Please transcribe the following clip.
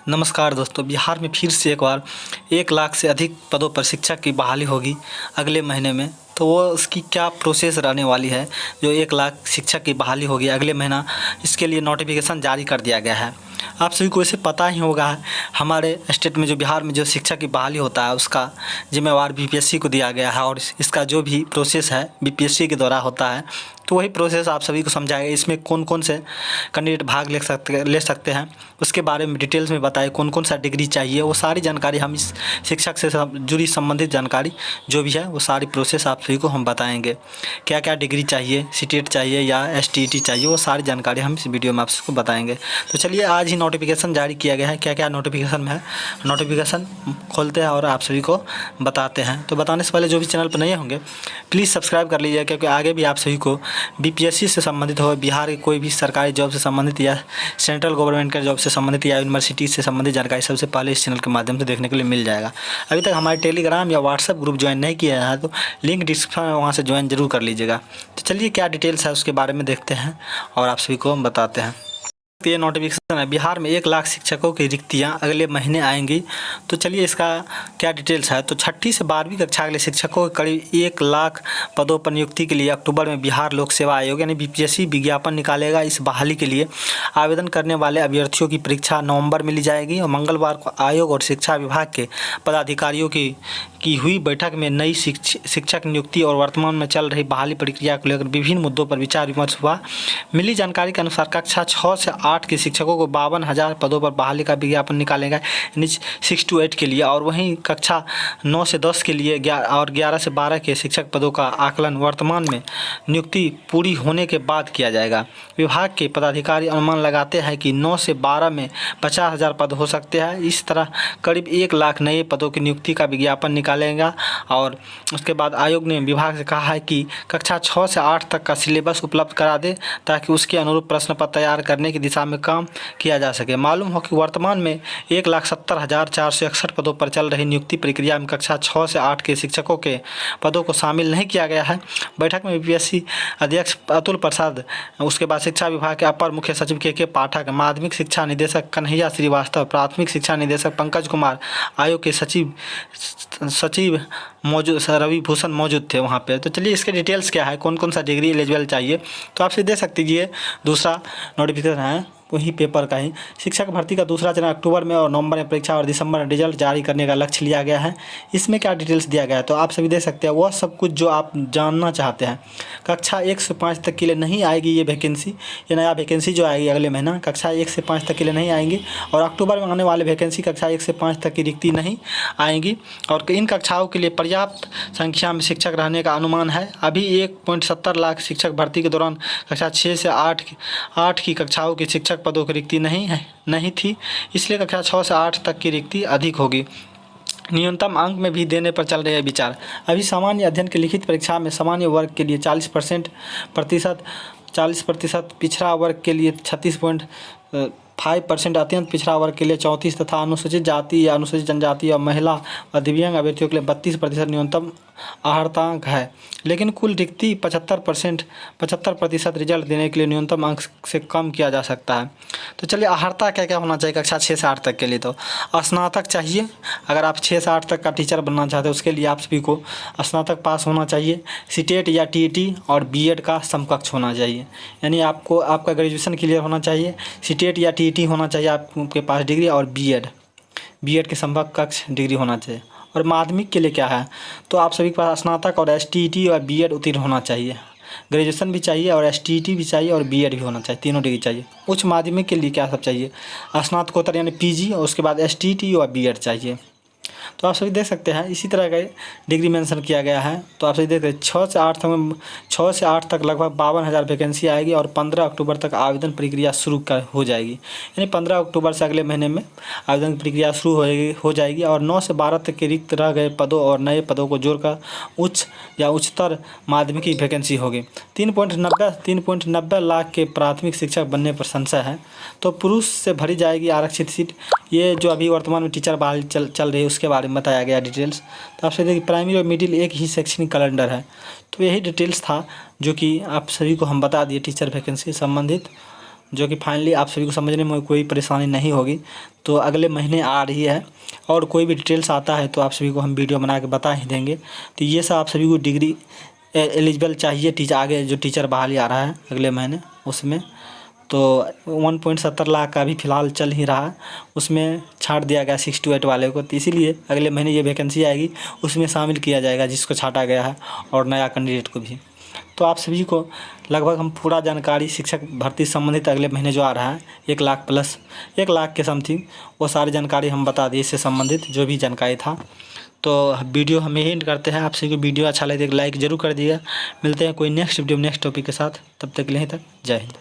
नमस्कार दोस्तों, बिहार में फिर से एक बार 1 लाख से अधिक पदों पर शिक्षक की बहाली होगी अगले महीने में। तो वो उसकी क्या प्रोसेस रहने वाली है, जो 1 लाख शिक्षक की बहाली होगी अगले महीना, इसके लिए नोटिफिकेशन जारी कर दिया गया है। आप सभी को इसे पता ही होगा, हमारे स्टेट में जो बिहार में जो शिक्षक की बहाली होता है उसका जिम्मेवार बीपीएससी को दिया गया है और इसका जो भी प्रोसेस है बीपीएससी के द्वारा होता है। तो वही प्रोसेस आप सभी को समझाएगा। इसमें कौन कौन से कैंडिडेट भाग ले सकते हैं उसके बारे में डिटेल्स में बताए, कौन कौन सा डिग्री चाहिए, वो सारी जानकारी हम इस शिक्षक से जुड़ी संबंधित जानकारी जो भी है वो सारी प्रोसेस आप सभी को हम बताएंगे। क्या क्या डिग्री चाहिए, सीटेट चाहिए या एसटीईटी चाहिए, वो सारी जानकारी हम इस वीडियो में आप सबको बताएंगे। तो चलिए, आज ही नोटिफिकेशन जारी किया गया है। क्या क्या नोटिफिकेशन में है, नोटिफिकेशन खोलते हैं और आप सभी को बताते हैं। तो बताने से पहले जो भी चैनल पर नए होंगे प्लीज़ सब्सक्राइब कर लीजिए, क्योंकि आगे भी आप सभी को बीपीएससी से संबंधित हो, बिहार के कोई भी सरकारी जॉब से संबंधित या सेंट्रल गवर्नमेंट के जॉब से संबंधित या यूनिवर्सिटी से संबंधित जानकारी सबसे पहले इस चैनल के माध्यम से देखने के लिए मिल जाएगा। अभी तक हमारे टेलीग्राम या व्हाट्सएप ग्रुप ज्वाइन नहीं किया है तो लिंक डिस्क्रिप्शन में, वहाँ से ज्वाइन जरूर कर लीजिएगा। तो चलिए, क्या डिटेल्स है उसके बारे में देखते हैं और आप सभी को बताते हैं। ये नोटिफिकेशन है, बिहार में 1 लाख शिक्षकों की रिक्तियां अगले महीने आएंगी। तो चलिए, इसका क्या डिटेल्स है। तो 6ठी से 12वीं कक्षा के लिए शिक्षकों के करीब 1 लाख पदों पर नियुक्ति के लिए अक्टूबर में बिहार लोक सेवा आयोग यानी बीपीएससी विज्ञापन निकालेगा। इस बहाली के लिए आवेदन करने वाले अभ्यर्थियों की परीक्षा नवंबर में ली जाएगी और मंगलवार को आयोग और शिक्षा विभाग के पदाधिकारियों की हुई बैठक में नई शिक्षक नियुक्ति और वर्तमान में चल रही बहाली प्रक्रिया को लेकर विभिन्न मुद्दों पर विचार विमर्श हुआ। मिली जानकारी के अनुसार कक्षा 6 से 8 के शिक्षकों को 52,000 पदों पर बहाली का विज्ञापन निकालेगा, यानी 6 to 8 के लिए, और वहीं कक्षा 9 से 10 के लिए और 11 से 12 के शिक्षक पदों का आकलन वर्तमान में नियुक्ति पूरी होने के बाद किया जाएगा। विभाग के पदाधिकारी अनुमान लगाते हैं कि 9 से 12 में 50,000 पद हो सकते हैं। इस तरह करीब 1 लाख नए पदों की नियुक्ति का विज्ञापन निकालेगा। और उसके बाद आयोग ने विभाग से कहा है कि कक्षा 6 से 8 तक का सिलेबस उपलब्ध करा दे, ताकि उसके अनुरूप प्रश्न पत्र तैयार करने की दिशा में काम किया जा सके। मालूम हो कि वर्तमान में 1,70,461 पदों पर चल रही नियुक्ति प्रक्रिया में कक्षा 6 से 8 के शिक्षकों के पदों को शामिल नहीं किया गया है। बैठक में बीपीएससी अध्यक्ष अतुल प्रसाद, उसके बाद शिक्षा विभाग के अपर मुख्य सचिव के पाठक, माध्यमिक शिक्षा निदेशक कन्हैया श्रीवास्तव, प्राथमिक शिक्षा निदेशक पंकज कुमार, आयोग के सचिव मौजूद रवि भूषण मौजूद थे वहाँ पे। तो चलिए, इसके डिटेल्स क्या है, कौन कौन सा डिग्री एलिजिबल चाहिए, तो आपसे दे सकते हैं। दूसरा नोटिफिकेशन है वही पेपर का ही। शिक्षक भर्ती का दूसरा चरण अक्टूबर में और नवंबर में परीक्षा और दिसंबर में रिजल्ट जारी करने का लक्ष्य लिया गया है। इसमें क्या डिटेल्स दिया गया है तो आप सभी दे सकते हैं, वह सब कुछ जो आप जानना चाहते हैं। कक्षा 1 से 5 तक के लिए नहीं आएगी ये वैकेंसी, ये नया वैकेंसी जो आएगी अगले महीना, कक्षा 1 से 5 तक के लिए नहीं आएंगी। और अक्टूबर में आने वाले वैकेंसी कक्षा 1 से 5 तक की रिक्ति नहीं आएंगी। और इन कक्षाओं के लिए पर्याप्त संख्या में शिक्षक रहने का अनुमान है। अभी 1.70 लाख शिक्षक भर्ती के दौरान कक्षा 6 से 8 की कक्षाओं के शिक्षक पदों की रिक्ति नहीं थी, इसलिए कक्षा 6 से 8 तक की रिक्ति अधिक होगी। न्यूनतम अंक में भी देने पर चल रहे हैं विचार। अभी सामान्य अध्ययन की लिखित परीक्षा में सामान्य वर्ग के लिए 40%, पिछड़ा वर्ग के लिए 36.5%, अत्यंत पिछड़ा वर्ग के लिए 34% तथा अनुसूचित जाति या अनुसूचित जनजाति और महिला व दिव्यांग अभ्यर्थियों के लिए 32% न्यूनतम आहर्तांक है। लेकिन कुल रिक्ति 75% रिजल्ट देने के लिए न्यूनतम अंक से कम किया जा सकता है। तो चलिए, आहर्ता क्या क्या होना चाहिए कक्षा 6 से 8 तक के लिए। तो स्नातक चाहिए, अगर आप 6 से 8 तक का टीचर बनना चाहते हैं उसके लिए आप सभी को स्नातक पास होना चाहिए। सीटेट या टीईटी और बीएड का समकक्ष होना चाहिए, यानी आपका ग्रेजुएशन क्लियर होना चाहिए, सीटेट या टीईटी होना चाहिए आपके पास डिग्री, और बीएड के समकक्ष डिग्री होना चाहिए। और माध्यमिक के लिए क्या है तो आप सभी के पास स्नातक और एसटीईटी और बीएड उत्तीर्ण होना चाहिए। ग्रेजुएशन भी चाहिए और एसटीईटी भी चाहिए और बीएड भी होना चाहिए, तीनों डिग्री चाहिए। उच्च माध्यमिक के लिए क्या सब चाहिए, स्नातकोत्तर यानी पीजी, और उसके बाद एसटीईटी और बीएड चाहिए। तो आप सभी देख सकते हैं, इसी तरह का डिग्री मेंशन किया गया है। तो आप सभी देख रहे हैं 6 से 8 तक लगभग 52,000 वैकेंसी आएगी और 15 अक्टूबर तक आवेदन प्रक्रिया शुरू हो जाएगी, यानी 15 अक्टूबर से अगले महीने में आवेदन प्रक्रिया शुरू हो जाएगी। और 9 से 12 तक के रिक्त रह गए पदों और नए पदों को जोड़कर उच्च या उच्चतर माध्यमिक की वैकेंसी होगी। 3.90 लाख के प्राथमिक शिक्षक बनने पर संशय है, तो पुरुष से भरी जाएगी आरक्षित सीट। ये जो अभी वर्तमान में टीचर बहाली चल रही है उसके बारे में बताया गया डिटेल्स। तो आपसे देखिए, प्राइमरी और मिडिल एक ही शैक्षणिक कैलेंडर है। तो यही डिटेल्स था जो कि आप सभी को हम बता दिए टीचर वैकेंसी से संबंधित। जो कि फाइनली आप सभी को समझने में कोई परेशानी नहीं होगी। तो अगले महीने आ रही है और कोई भी डिटेल्स आता है तो आप सभी को हम वीडियो बना के बता ही देंगे। तो ये सब आप सभी को डिग्री एलिजिबल चाहिए टीचर, आगे जो टीचर बहाली आ रहा है अगले महीने उसमें। तो 1.70 लाख का भी फ़िलहाल चल ही रहा है, उसमें छांट दिया गया 6 to 8 वाले को। तो इसीलिए अगले महीने ये वैकेंसी आएगी उसमें शामिल किया जाएगा जिसको छांटा गया है और नया कैंडिडेट को भी। तो आप सभी को लगभग हम पूरा जानकारी शिक्षक भर्ती संबंधित अगले महीने जो आ रहा है 1 लाख प्लस 1 लाख के समथिंग, वो सारी जानकारी हम बता दिए इससे संबंधित जो भी जानकारी था। तो वीडियो हम यही एंड करते हैं। आप सभी को वीडियो अच्छा लगे तो लाइक ज़रूर कर दिएगा। मिलते हैं कोई नेक्स्ट वीडियो नेक्स्ट टॉपिक के साथ, तब तक के लिए तक जय हिंद।